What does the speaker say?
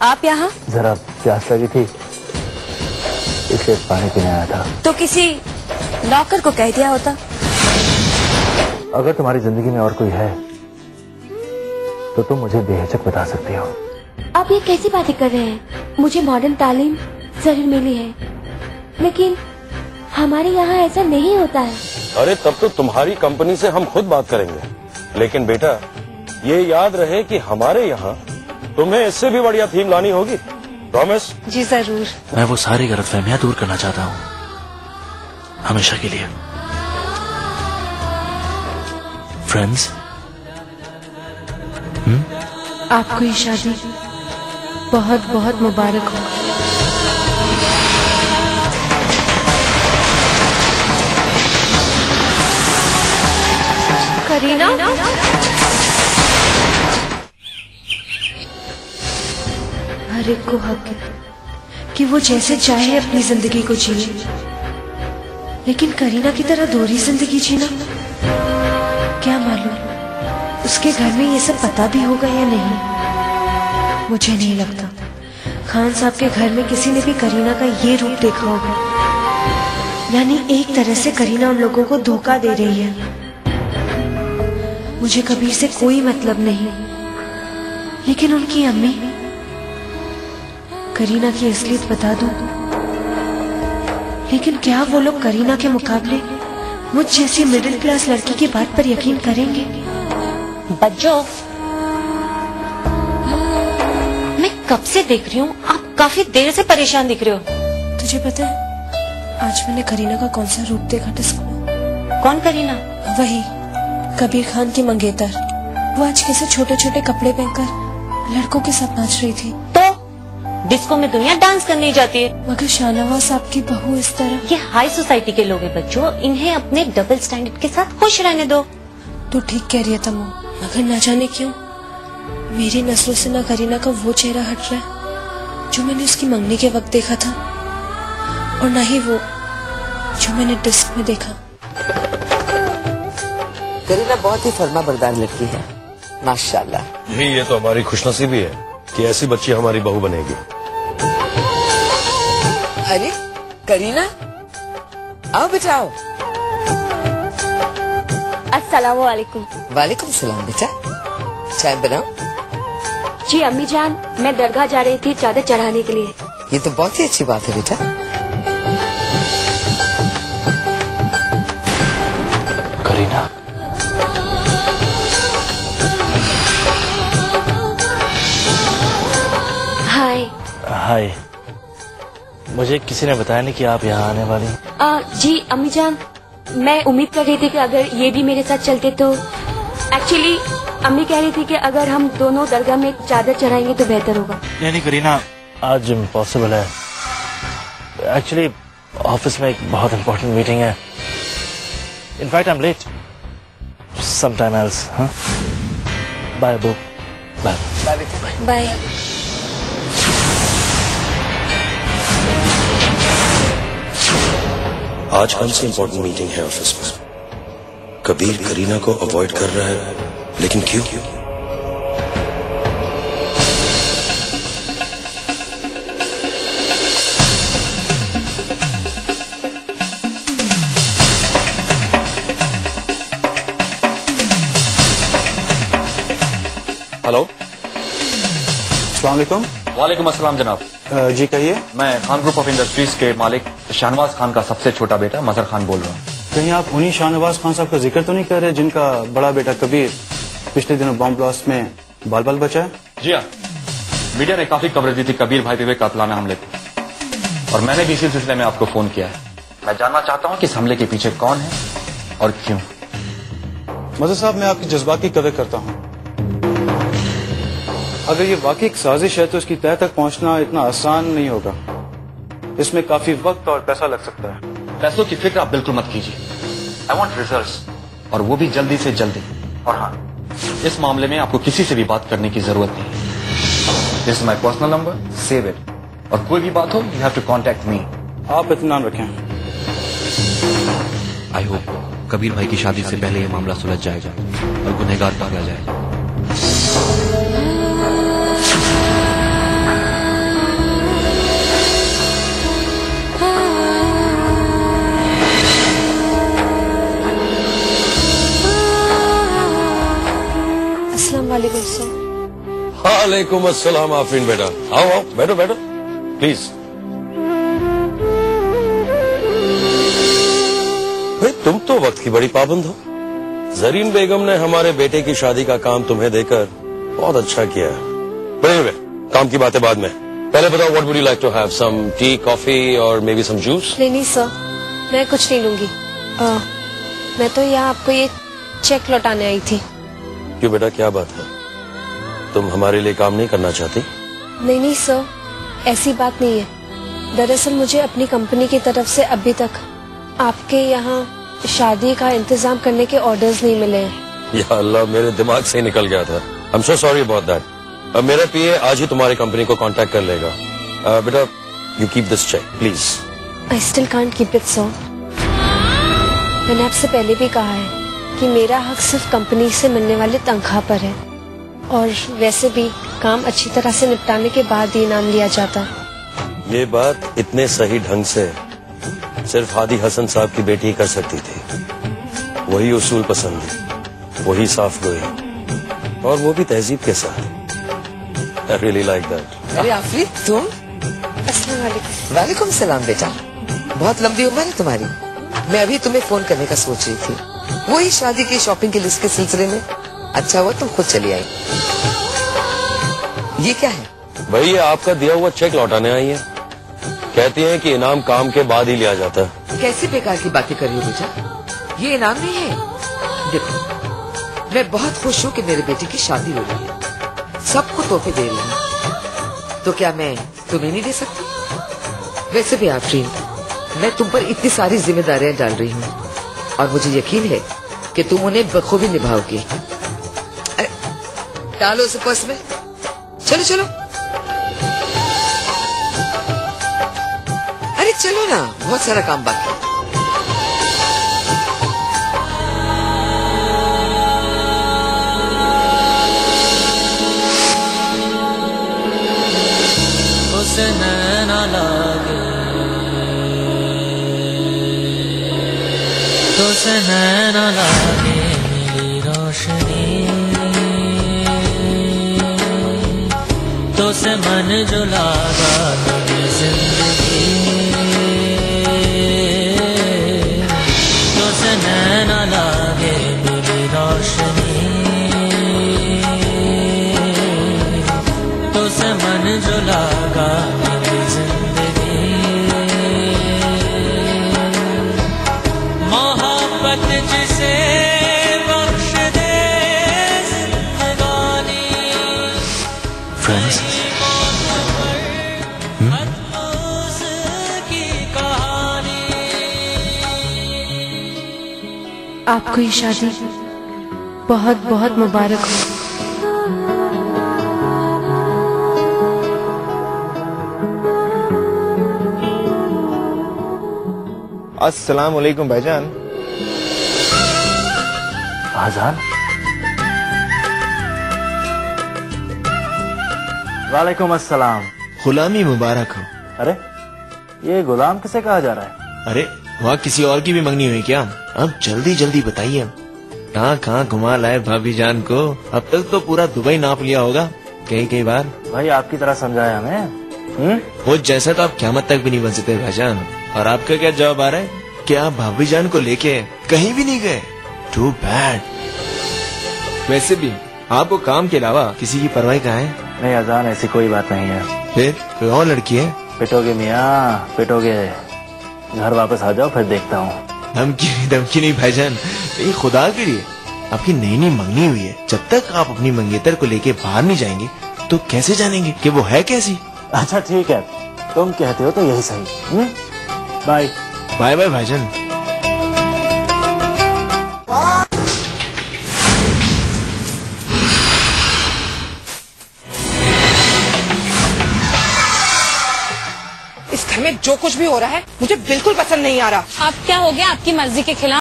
आप यहाँ? जरा प्यास लगी थी इसलिए पानी पीने आया था। तो किसी नौकर को कह दिया होता। अगर तुम्हारी जिंदगी में और कोई है तो तुम मुझे बेहिचक बता सकती हो। आप ये कैसी बातें कर रहे हैं? मुझे मॉडर्न तालीम जरूर मिली है, लेकिन हमारे यहाँ ऐसा नहीं होता है। अरे तब तो तुम्हारी कंपनी से हम खुद बात करेंगे, लेकिन बेटा ये याद रहे कि हमारे यहाँ तुम्हें इससे भी बढ़िया थीम लानी होगी। प्रॉमिस? जी जरूर। मैं वो सारी गलतफहमियां दूर करना चाहता हूँ हमेशा के लिए। फ्रेंड्स, आपको ये शादी बहुत बहुत मुबारक हो। करीना, हर एक को हक है कि वो जैसे चाहे अपनी जिंदगी को जिए, लेकिन करीना की तरह दोहरी जिंदगी जीना, क्या मालूम उसके घर में ये सब पता भी होगा या नहीं। मुझे नहीं लगता खान साहब के घर में किसी ने भी करीना का ये रूप देखा होगा। यानी एक तरह से करीना उन लोगों को धोखा दे रही है। मुझे कबीर से कोई मतलब नहीं, लेकिन उनकी अम्मी करीना की असलियत बता दूं, लेकिन क्या वो लोग करीना के मुकाबले मुझ जैसी मिडिल क्लास लड़की की बात पर यकीन करेंगे? बच्चों, मैं कब से देख रही हूँ, आप काफी देर से परेशान दिख रहे हो। तुझे पता है आज मैंने करीना का कौन सा रूप देखा डिस्को में? कौन करीना? वही कबीर खान की मंगेतर। वो आज कैसे छोटे छोटे कपड़े पहनकर लड़कों के साथ नाच रही थी। तो डिस्को में दुनिया डांस करने जाती है, मगर शाहनवाज साहब की बहू इस तरह। ये हाई सोसाइटी के लोग हैं बच्चों, इन्हें अपने डबल स्टैंडर्ड के साथ खुश रहने दो। तू ठीक कह रही है तमो, मगर ना जाने क्यों मेरी नस्लों से ना करीना का वो चेहरा हट रहा है जो मैंने उसकी मंगनी के वक्त देखा था, और ना ही वो जो मैंने डिस्क में देखा। करीना बहुत ही फर्मा बरदार लड़की है, माशाल्लाह। ये तो हमारी खुशनसीबी है कि ऐसी बच्ची हमारी बहू बनेगी। अरे करीना, आओ बेटा आओ। अस्सलाम वालेकुम। वालेकुम सलाम बेटा, चाय बनाओ। जी अम्मी जान, मैं दरगाह जा रही थी चादर चढ़ाने के लिए। ये तो बहुत ही अच्छी बात है बेटा। करीना, हाय। हाय। मुझे किसी ने बताया नहीं कि आप यहाँ आने वाली। जी अम्मी जान, मैं उम्मीद कर रही थी कि अगर ये भी मेरे साथ चलते तो। एक्चुअली अम्मी कह रही थी कि अगर हम दोनों दरगाह में चादर चढ़ाएंगे तो बेहतर होगा। नहीं करीना, आज इम्पॉसिबल है। एक्चुअली ऑफिस में एक बहुत इम्पोर्टेंट मीटिंग है। In fact I am late. Some time else. हाँ, बाय बो। Bye bye. बाय। आज कौन सी इम्पोर्टेंट मीटिंग है ऑफिस में? कबीर करीना को अवॉइड कर रहा है, लेकिन क्यों? हेलो, अस्सलाम वालेकुम। वालेकुम अस्सलाम जनाब। जी कहिए। मैं खान ग्रुप ऑफ इंडस्ट्रीज के मालिक शाहनवाज खान का सबसे छोटा बेटा मजहर खान बोल रहा हूँ। कहीं आप उन्हीं शाहनवाज खान साहब का जिक्र तो नहीं कर रहे जिनका बड़ा बेटा कबीर पिछले दिनों बॉम्ब ब्लास्ट में बाल बाल बचा है? जी हाँ, मीडिया ने काफी कवरेज दी थी कबीर भाई पे हुए कातलाना हमले की, और मैंने भी इसी सिलसिले में आपको फोन किया है। मैं जानना चाहता हूँ कि इस हमले के पीछे कौन है और क्यों। मजहर साहब, मैं आपकी जज्बात की कदर करता हूँ। अगर ये वाकई एक साजिश है तो इसकी तह तक पहुंचना इतना आसान नहीं होगा। इसमें काफी वक्त और पैसा लग सकता है। पैसों की फिक्र आप बिल्कुल मत कीजिए। आई वांट रिजल्ट्स, और वो भी जल्दी से जल्दी। और हाँ, इस मामले में आपको किसी से भी बात करने की जरूरत नहीं। This is my personal number, save it, और कोई भी बात हो you have to contact me. आप इत्मीनान रखें। आई होप कबीर भाई की शादी से पहले ये मामला सुलझ जाएगा और गुनहगार पकड़ा जाएगा। वालेकुम सर। वालेकुम अस्सलाम आफरीन बेटा, आओ आओ बैठो बैठो प्लीज। भाई तुम तो वक्त की बड़ी पाबंद हो। जरीन बेगम ने हमारे बेटे की शादी का काम तुम्हें देकर बहुत अच्छा किया है। Anyway, काम की बातें बाद में, पहले बताओ what would you like to have, some tea coffee और मे बी सम जूस? नहीं सर, मैं कुछ नहीं लूंगी। मैं तो यहाँ आपको ये चेक लौटाने आई थी। क्यों बेटा, क्या बात है? तुम हमारे लिए काम नहीं करना चाहती? नहीं सर, ऐसी बात नहीं है। दरअसल मुझे अपनी कंपनी की तरफ से अभी तक आपके यहाँ शादी का इंतजाम करने के ऑर्डर्स नहीं मिले हैं। या अल्लाह, मेरे दिमाग से ही निकल गया था। I am so sorry about that. मेरा पीए आज ही तुम्हारी कंपनी को कांटेक्ट कर लेगा। बेटा, you keep this cheque please. I still can't keep it sir. मैंने आपसे पहले भी कहा है कि मेरा हक सिर्फ कंपनी से मिलने वाले तनख्वाह पर है, और वैसे भी काम अच्छी तरह से निपटाने के बाद ही इनाम लिया जाता। ये बात इतने सही ढंग से सिर्फ हादी हसन साहब की बेटी ही कर सकती थी। वही उसूल पसंद, वही साफ गोई, और वो भी तहजीब के साथ। I really like that. अरे आफरीन, तुम? अस्सलाम वालेकुम। वालेकुम सलाम बेटा, बहुत लंबी उम्र है तुम्हारी। मैं अभी तुम्हें फोन करने का सोच रही थी, वही शादी की शॉपिंग की लिस्ट के सिलसिले में। अच्छा हुआ तुम खुद चली आई। ये क्या है? भाई ये आपका दिया हुआ चेक लौटाने आई है। कहती हैं कि इनाम काम के बाद ही लिया जाता है। कैसी बेकार की बातें कर रही हो बेटा, ये इनाम नहीं है। देखो, मैं बहुत खुश हूँ कि मेरे बेटे की शादी हो रही है, सबको तोहफे दे रही हूँ, तो क्या मैं तुम्हें नहीं दे सकती? वैसे भी आफरीन, मैं तुम पर इतनी सारी जिम्मेदारियां डाल रही हूँ, और मुझे यकीन है कि तुम उन्हें बखूबी निभाओगी। अरे डालो उसे पर्स में, चलो चलो। अरे चलो ना, बहुत सारा काम बाकी है। तो सहना लागे मेरी रोशनी, तो से मन जो लागा मेरी जिंदगी, तो से नैना लागे मेरी रोशनी, तो से मन जो लागा मेरी जिंदगी। मोहब्बत जिसे बख्श दे जिंदगानी। फ्रेंड्स, आपको ये शादी बहुत बहुत मुबारक हो। अस्सलाम वालेकुम भाईजान। आजान? वालेकुम अस्सलाम। गुलामी मुबारक हो। अरे ये गुलाम किसे कहा जा रहा है? अरे वहाँ किसी और की भी मंगनी हुई क्या? अब जल्दी जल्दी बताइए। कहाँ कहाँ घुमा लाए भाभी जान को? अब तक तो पूरा दुबई नाप लिया होगा कई बार। भाई आपकी तरह समझाया हमें। वो जैसा तो आप क़यामत तक भी नहीं बन सकते भाईजान। और आपका क्या जवाब आ रहा है कि आप भाभी जान को लेके कहीं भी नहीं गए? Too bad. वैसे भी आपको काम के अलावा किसी की परवाह कहाँ है? नहीं अजान, ऐसी कोई बात नहीं है। फिर कोई और लड़की है? पिटोगे मियाँ, पिटोगे। घर वापस आ जाओ, फिर देखता हूँ। धमकी नहीं भाईजान, ये खुदा के लिए आपकी नई नई मंगनी हुई है। जब तक आप अपनी मंगेतर को लेके बाहर नहीं जाएंगे तो कैसे जानेंगे कि वो है कैसी? अच्छा ठीक है, तुम कहते हो तो यही सही। बाय बाय बाय भाईजान। इस घर में जो कुछ भी हो रहा है मुझे बिल्कुल पसंद नहीं आ रहा। अब क्या हो गया आपकी मर्जी के खिलाफ?